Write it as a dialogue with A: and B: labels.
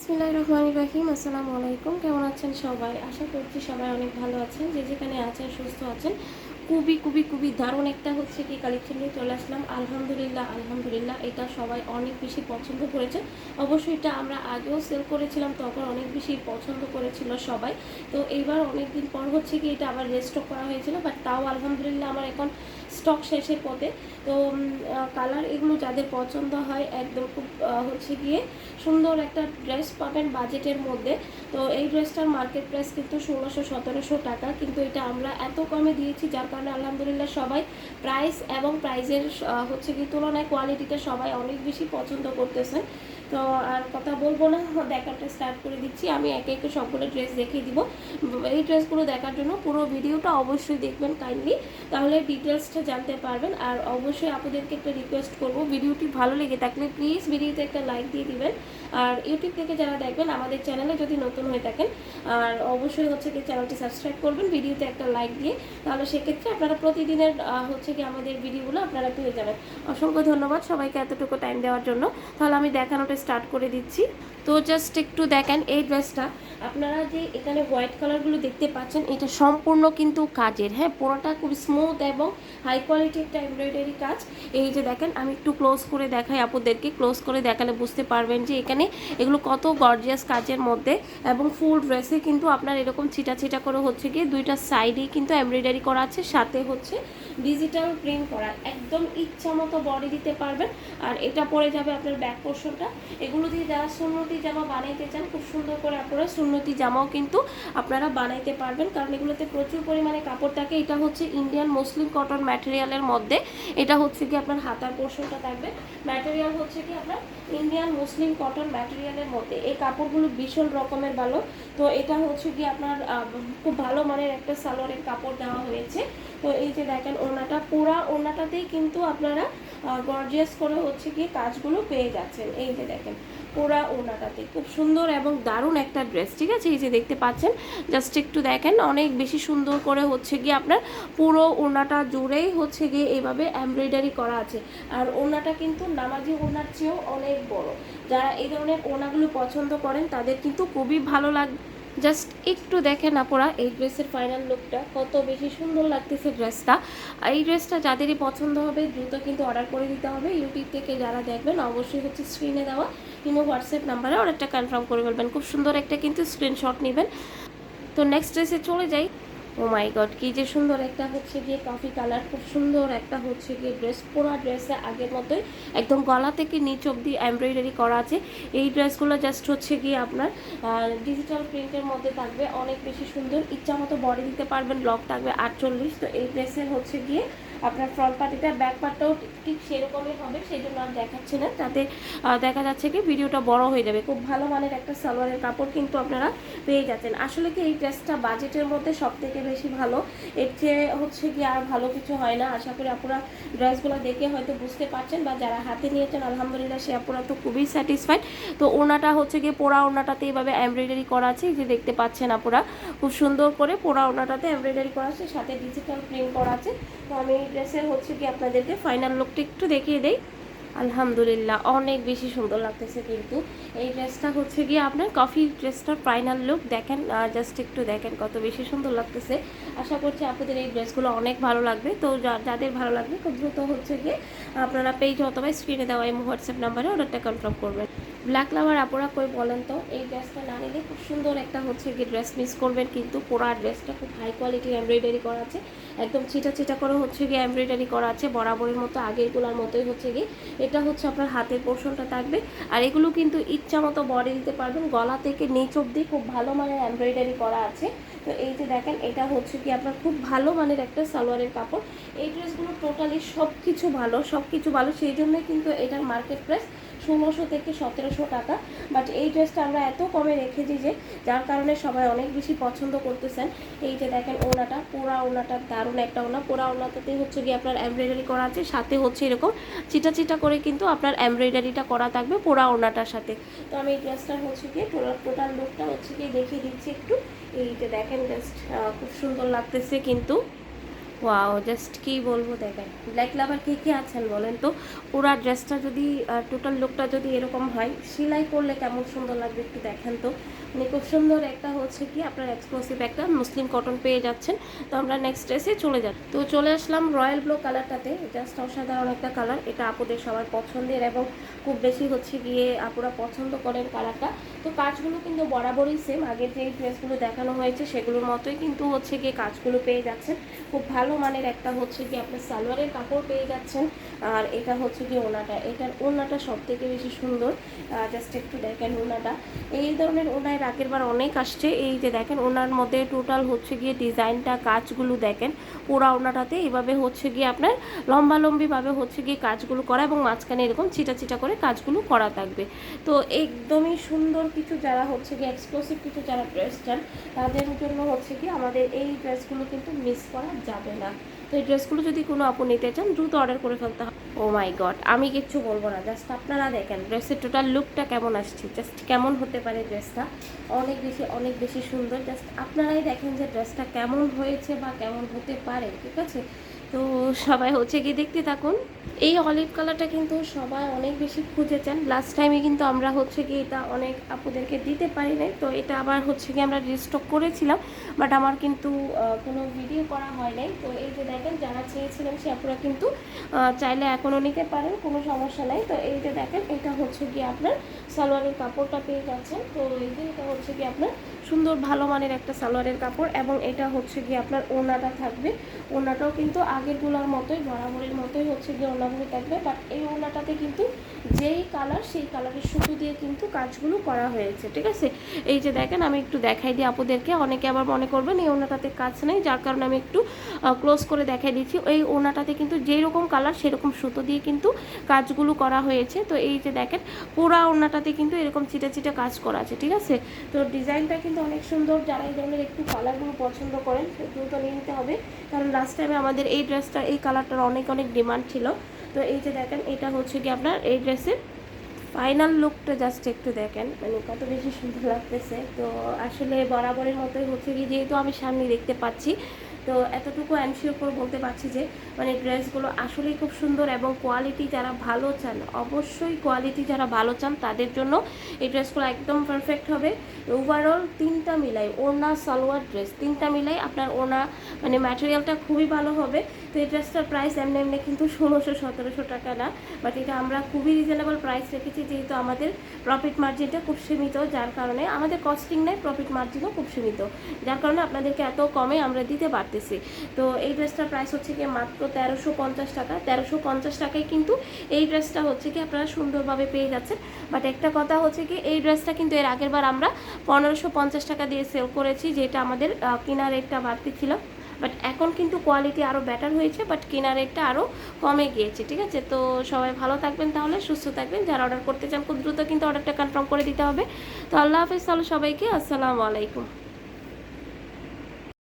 A: বিসমিল্লাহির রহমানির রহিম। আসসালামু আলাইকুম। কেমন আছেন সবাই? আশা করছি সবাই অনেক ভালো আছেন, যে যেখানে আছেন সুস্থ আছেন। খুবই দারুণ একটা হচ্ছে কি কালেকশন নিয়ে চলে আসলাম। আলহামদুলিল্লাহ এটা সবাই অনেক বেশি পছন্দ করেছে। অবশ্যই এটা আমরা আগেও সেল করেছিলাম, তখন অনেক বেশি পছন্দ করেছিল সবাই। তো এইবার অনেক দিন পর হচ্ছে কি এটা আবার রেস্টক করা হয়েছিল, বাট তাও আলহামদুলিল্লাহ আমার এখন স্টক শেষের পথে। তো কালার এগুলো যাদের পছন্দ হয় একদম খুব হচ্ছে গিয়ে সুন্দর একটা ড্রেস পাবেন বাজেটের মধ্যে। তো এই ড্রেসটার মার্কেট প্রাইস কিন্তু 1600-1700 টাকা, কিন্তু এটা আমরা এত কমে দিয়েছি যার কারণে আলহামদুলিল্লাহ সবাই প্রাইস এবং প্রাইজের হচ্ছে কি তুলনায় কোয়ালিটিটা সবাই অনেক বেশি পছন্দ করতেছেন। তো আর কথা বলবো না, দেখাটা স্টার্ট করে দিচ্ছি। আমি একে একে সবগুলো ড্রেস দেখিয়ে দিব। এই ড্রেসগুলো দেখার জন্য পুরো ভিডিওটা অবশ্যই দেখবেন কাইন্ডলি, তাহলে ডিটেলসটা জানতে পারবেন। আর অবশ্যই আপনাদেরকে একটা রিকোয়েস্ট করব, ভিডিওটি ভালো লেগে থাকলে প্লিজ ভিডিওতে একটা লাইক দিয়ে দিবেন। আর ইউটিউব থেকে যারা দেখবেন আমাদের চ্যানেলে যদি নতুন হয়ে থাকেন, আর অবশ্যই হচ্ছে কি চ্যানেলটি সাবস্ক্রাইব করবেন ভিডিওতে একটা লাইক দিয়ে, তাহলে সেক্ষেত্রে আপনারা প্রতিদিনের হচ্ছে কি আমাদের ভিডিওগুলো আপনারা পেয়ে যাবেন। অসংখ্য ধন্যবাদ সবাইকে এতটুকু টাইম দেওয়ার জন্য। তাহলে আমি দেখানোটা স্টার্ট করে দিচ্ছি। তো জাস্ট একটু দেখেন এই ড্রেসটা, আপনারা যে এখানে হোয়াইট কালারগুলো দেখতে পাচ্ছেন এটা সম্পূর্ণ কিন্তু কাজের, হ্যাঁ পুরোটা খুব স্মুথ এবং হাই কোয়ালিটি একটা এমব্রয়ডারি কাজ। এই যে দেখেন, আমি একটু ক্লোজ করে দেখাই আপনাদেরকে, ক্লোজ করে দেখালে বুঝতে পারবেন যে এখানে এগুলো কত গর্জিয়াস কাজের মধ্যে। এবং ফুল ড্রেসে কিন্তু আপনার এরকম ছিটা ছিটা করে হচ্ছে গিয়ে দুইটা সাইডেই কিন্তু এমব্রয়ডারি করা আছে, সাথে হচ্ছে ডিজিটাল প্রিন্ট করা, একদম ইচ্ছা মতো বডি দিতে পারবেন। আর এটা পরে যাবে আপনার ব্যাক পোর্শনটা। এগুলো দিয়ে যারা সুন্নতি জামা বানাইতে চান খুব সুন্দর করে আপনারা সুন্নতি জামাও কিন্তু আপনারা বানাইতে পারবেন, কারণ এগুলোতে প্রচুর পরিমাণে কাপড় থাকে। এটা হচ্ছে ইন্ডিয়ান মুসলিম কটন ম্যাটেরিয়ালের মধ্যে। এটা হচ্ছে কি আপনার হাতার পোর্শনটা থাকবে, ম্যাটেরিয়াল হচ্ছে কি আপনার ইন্ডিয়ান মুসলিম কটন ম্যাটেরিয়ালের মধ্যে। এই কাপড়গুলো ভীষণ রকমের ভালো। তো এটা হচ্ছে কি আপনার খুব ভালো মানের একটা সালোয়ারের কাপড় দেওয়া হয়েছে। তো এই যে দেখেন ওড়নাটা, পুরা ওড়নাটাতেই কিন্তু আপনারা গর্জিয়াস করে হচ্ছে গিয়ে কাজগুলো পেয়ে যাচ্ছেন। এই যে দেখেন পুরা ওড়নাটাতে খুব সুন্দর এবং দারুণ একটা ড্রেস, ঠিক আছে? এই যে দেখতে পাচ্ছেন, জাস্ট একটু দেখেন অনেক বেশি সুন্দর করে হচ্ছে গিয়ে আপনার পুরো ওড়নাটা জুড়েই হচ্ছে গিয়ে এইভাবে এমব্রয়ডারি করা আছে। আর ওড়নাটা কিন্তু নামাজি ওড়নার চেয়েও অনেক বড়। যারা এই ধরনের ওড়নাগুলো পছন্দ করেন তাদের কিন্তু খুবই ভালো লাগবে। জাস্ট একটু দেখেন আপনারা এই ড্রেসের ফাইনাল লুকটা, কত বেশি সুন্দর লাগতেছে ড্রেসটা। এই ড্রেসটা যাদেরই পছন্দ হবে দ্রুত কিন্তু অর্ডার করে দিতে হবে। ইউটিউব থেকে যারা দেখবেন অবশ্যই হচ্ছে স্ক্রিনে দেওয়া কিংবা হোয়াটসঅ্যাপ নাম্বারে অর্ডারটা কনফার্ম করে ফেলবেন। খুব সুন্দর একটা কিন্তু স্ক্রিনশট নেবেন। তো নেক্সট ড্রেসে চলে যাই। ও মাই গড, কি যে সুন্দর একটা হচ্ছে গিয়ে কফি কালার, খুব সুন্দর একটা হচ্ছে গিয়ে ড্রেস। পুরো ড্রেসে আগের মতোই একদম গলা থেকে নিচ অব্দি এমব্রয়ডারি করা আছে। এই ড্রেসগুলো জাস্ট হচ্ছে গিয়ে আপনার ডিজিটাল প্রিন্টের মধ্যে থাকবে, অনেক বেশি সুন্দর। ইচ্ছা মতো বডি দিতে পারবেন, লক থাকবে 48। তো এই ড্রেসের হচ্ছে গিয়ে আপনার ফ্রন্ট পার্টিটা, ব্যাক পার্টটাও ঠিক সেরকমই হবে, সেই জন্য আর দেখাচ্ছি না, তাতে দেখা যাচ্ছে কি ভিডিওটা বড় হয়ে যাবে। খুব ভালো মানের একটা সালোয়ারের কাপড় কিন্তু আপনারা পেয়ে যাচ্ছেন। আসলে কি এই ড্রেসটা বাজেটের মধ্যে সব থেকে বেশি ভালো, এর চেয়ে হচ্ছে কি আর ভালো কিছু হয় না। আশা করি আপনারা ড্রেসগুলো দেখে হয়তো বুঝতে পারছেন, বা যারা হাতে নিয়েছেন আলহামদুলিল্লাহ সে আপনারা তো খুবই স্যাটিসফাইড। তো ওনাটা হচ্ছে গিয়ে পোড়া ওনাটাতে এইভাবে এমব্রয়ডারি করা আছে, যে দেখতে পাচ্ছেন আপনারা খুব সুন্দর করে পোড়া ওনাটাতে এমব্রয়ডারি করা আছে, সাথে ডিজিটাল প্রিন্ট করা আছে। তো আমি এই ড্রেসের হচ্ছে কি আপনাদেরকে ফাইনাল লুকটা একটু দেখিয়ে দেই। আলহামদুলিল্লাহ অনেক বেশি সুন্দর লাগতেছে কিন্তু এই ড্রেসটা হচ্ছে গিয়ে আপনার কফি ড্রেসটার ফাইনাল লুক দেখেন, জাস্ট একটু দেখেন কত বেশি সুন্দর লাগতেছে। আশা করছি আপনাদের এই ড্রেসগুলো অনেক ভালো লাগবে। তো যাদের ভালো লাগবে খুব দ্রুত হচ্ছে গিয়ে আপনারা পেজ অথবা স্ক্রিনে দেওয়া এই হোয়াটসঅ্যাপ নাম্বারে অর্ডারটা কনফার্ম করবেন। ব্ল্যাক লাভার আপনারা কই বলেন তো, এই ড্রেসটা না নিলে খুব সুন্দর একটা হচ্ছে গিয়ে ড্রেস মিস করবেন। কিন্তু পুরো ড্রেসটা খুব হাই কোয়ালিটির এমব্রয়ডারি করা আছে, একদম ছিটা ছিটা করে হচ্ছে গিয়ে এমব্রয়ডারি করা আছে, বরাবরের মতো আগেরগুলোর মতোই হচ্ছে গিয়ে। এটা হচ্ছে আপনার হাতের পোর্শনটা থাকবে। আর এগুলো কিন্তু ইচ্ছা মতো বডি দিতে পারবেন, গলা থেকে নিচ অব্দি খুব ভালো মানের এমব্রয়ডারি করা আছে। তো এই যে দেখেন এটা হচ্ছে কি আপনার খুব ভালো মানের একটা সালোয়ারের কাপড়। এই ড্রেসগুলো টোটালি সব কিছু ভালো, সেই জন্যই কিন্তু এটার মার্কেট প্রাইস 1600 থেকে 1700 টাকা। বাট এই ড্রেসটা আমরা এত কমে রেখেছি যে যার কারণে সবাই অনেক বেশি পছন্দ করতেছেন। এই যে দেখেন ওনাটা, পুরা ওনাটা দারুণ একটা ওনা, পুরা ওনাটাতে হচ্ছে গিয়ে আপনার এমব্রয়ডারি করা আছে, সাথে হচ্ছে এরকম চিটা চিটা করে কিন্তু আপনার এমব্রয়ডারিটা করা থাকবে পুরা ওনাটার সাথে। তো আমি এই ড্রেসটার হচ্ছে গিয়ে টোটাল লুকটা হচ্ছে গিয়ে দেখিয়ে দিচ্ছি একটু। এই যে দেখেন জাস্ট খুব সুন্দর লাগতেছে কিন্তু। ওয়াও, জাস্ট কি বলবো, দেখেন ব্ল্যাক লাভার কে কে আছেন বলেন তো। পুরা ড্রেসটা যদি টোটাল লুকটা যদি এরকম হয়, সেলাই করলে কেমন সুন্দর লাগবে একটু দেখেন তো। মানে খুব সুন্দর একটা হচ্ছে কি আপনার এক্সক্লুসিভ একটা মুসলিম কটন পেয়ে যাচ্ছেন। তো আমরা নেক্সট ড্রেসে চলে যাব। তো চলে আসলাম রয়্যাল ব্লু কালারটাতে, জাস্ট অসাধারণ একটা কালার। এটা আপুদের সবার পছন্দের এবং খুব বেশি হচ্ছে গিয়ে আপুরা পছন্দ করেন কালারটা। তো কাজগুলো কিন্তু বরাবরই সেম, আগের যে ড্রেসগুলো দেখানো হয়েছে সেগুলোর মতোই কিন্তু হচ্ছে গিয়ে কাজগুলো পেয়ে যাচ্ছেন। খুব ভালো মানের একটা হচ্ছে কি আপনার সালোয়ারের কাপড় পেয়ে যাচ্ছেন। আর এটা হচ্ছে কি ওনাটা, এটার ওনাটা সব থেকে বেশি সুন্দর। জাস্ট একটু দেখেন ওনাটা, এই ধরনের ওনায় আগের বার অনেক আসছে। এই যে দেখেন ওনার মধ্যে টোটাল হচ্ছে গিয়ে ডিজাইনটা কাজগুলো দেখেন, পুরা ওনাটাতে এইভাবে হচ্ছে গিয়ে আপনার লম্বালম্বিভাবে হচ্ছে গিয়ে কাজগুলো করা এবং মাঝখানে এরকম চিটা চিটা করে কাজগুলো করা থাকবে। তো একদমই সুন্দর কিছু যারা হচ্ছে গিয়ে এক্সক্লুসিভ কিছু যারা ড্রেস চান, তাদের জন্য হচ্ছে কি আমাদের এই ড্রেসগুলো কিন্তু মিস করা যাবে না। তো এই ড্রেসগুলো যদি কোনো আপু নিতে চান দ্রুত অর্ডার করে ফেলতে হবে। ও মাই গড, আমি কিচ্ছু বলবো না, জাস্ট আপনারা দেখেন ড্রেসের টোটাল লুকটা কেমন আসছে, জাস্ট কেমন হতে পারে ড্রেসটা। অনেক বেশি সুন্দর। জাস্ট আপনারাই দেখেন যে ড্রেসটা কেমন হয়েছে বা কেমন হতে পারে, ঠিক আছে। তো সবাই হচ্ছে কি দেখতে থাকুন। এই অলিভ কালারটা কিন্তু সবাই অনেক বেশি খুঁজেছেন। লাস্ট টাইমে কিন্তু আমরা হচ্ছে কি এটা অনেক আপুদেরকে দিতে পারি নাই, তো এটা আবার হচ্ছে কি আমরা রিস্টক করেছিলাম, বাট আমার কিন্তু কোনো ভিডিও করা হয় নাই। তো এই যে দেখেন যারা চেয়েছিলেন সে আপুরা কিন্তু চাইলে এখনও নিতে পারেন, কোনো সমস্যা নাই। তো এই যে দেখেন এটা হচ্ছে কি আপনার সালোয়ারের কাপড়টা পেয়ে যাচ্ছেন। তো এই যে এটা হচ্ছে কি আপনার সুন্দর ভালো মানের একটা সালোয়ারের কাপড় এবং এটা হচ্ছে কি আপনার ওড়নাটা থাকবে। ওড়নাটাও কিন্তু আগেরগুলোর মতোই বরাবরের মতোই হচ্ছে গিয়ে ওড়নাগুলো থাকবে, বাট এই ওড়নাটাতে কিন্তু যেই কালার সেই কালারের সুতো দিয়ে কিন্তু কাজগুলো করা হয়েছে, ঠিক আছে। এই যে দেখেন আমি একটু দেখাই দিই আপুদেরকে, অনেকে আবার মনে করবেন এই ওড়নাটাতে কাজ নেই, যার কারণে আমি একটু ক্লোজ করে দেখাই দিচ্ছি। এই ওড়নাটাতে কিন্তু যেই রকম কালার সেরকম সুতো দিয়ে কিন্তু কাজগুলো করা হয়েছে। তো এই যে দেখেন পুরা ওড়নাটাতে কিন্তু এরকম চিটা চিটা কাজ করা আছে, ঠিক আছে। তো ডিজাইনটা কিন্তু অনেক সুন্দর। যারা এই ধরনের একটু কালারগুলো পছন্দ করেন দ্রুত নিয়ে নিতে হবে, কারণ লাস্ট টাইমে আমাদের এই ড্রেসটা এই কালারটার অনেক ডিমান্ড ছিল। তো এই যে দেখেন এটা হচ্ছে কি আপনার এই ড্রেসের ফাইনাল লুকটা, জাস্ট একটু দেখেন মানে কত বেশি সুন্দর লাগতেছে। তো আসলে বরাবরের মতোই হচ্ছে কি, যেহেতু আমি সামনে দেখতে পাচ্ছি, তো এতটুকু এনশিওর করে বলতে পারছি যে মানে ড্রেসগুলো আসলেই খুব সুন্দর এবং কোয়ালিটি যারা ভালো চান, অবশ্যই কোয়ালিটি যারা ভালো চান তাদের জন্য এই ড্রেসগুলো একদম পারফেক্ট হবে। ওভারঅল তিনটা মিলাই ওড়না সালোয়ার ড্রেস তিনটা মিলাই আপনার ওড়না মানে ম্যাটেরিয়ালটা খুবই ভালো হবে। তো এই ড্রেসটার প্রাইস এমনি কিন্তু 1600-1700 টাকা না, বাট এটা আমরা খুবই রিজনেবল প্রাইস রেখেছি, যেহেতু আমাদের প্রফিট মার্জিনটা খুব সীমিত, যার কারণে আমাদের কস্টিং নেই, প্রফিট মার্জিনও খুব সীমিত, যার কারণে আপনাদেরকে এত কমে আমরা দিতে পারতেছি। তো এই ড্রেসটার প্রাইস হচ্ছে কি মাত্র 1350 টাকা। 1350 টাকায় কিন্তু এই ড্রেসটা হচ্ছে কি আপনারা সুন্দরভাবে পেয়ে যাচ্ছেন। বাট একটা কথা হচ্ছে কি এই ড্রেসটা কিন্তু এর আগের বার আমরা 1550 টাকা দিয়ে সেল করেছি, যেটা আমাদের কেনা রেটটা বাড়তি ছিল। বাট এখন কিন্তু কোয়ালিটি আরও বেটার হয়েছে, বাট কেনার রেটটা আরও কমে গিয়েছে, ঠিক আছে। তো সবাই ভালো থাকবেন, তাহলে সুস্থ থাকবেন। যারা অর্ডার করতে চান খুব দ্রুত কিন্তু অর্ডারটা কনফার্ম করে দিতে হবে। তো আল্লাহ হাফেজ, তাহলে সবাইকে আসসালামু আলাইকুম।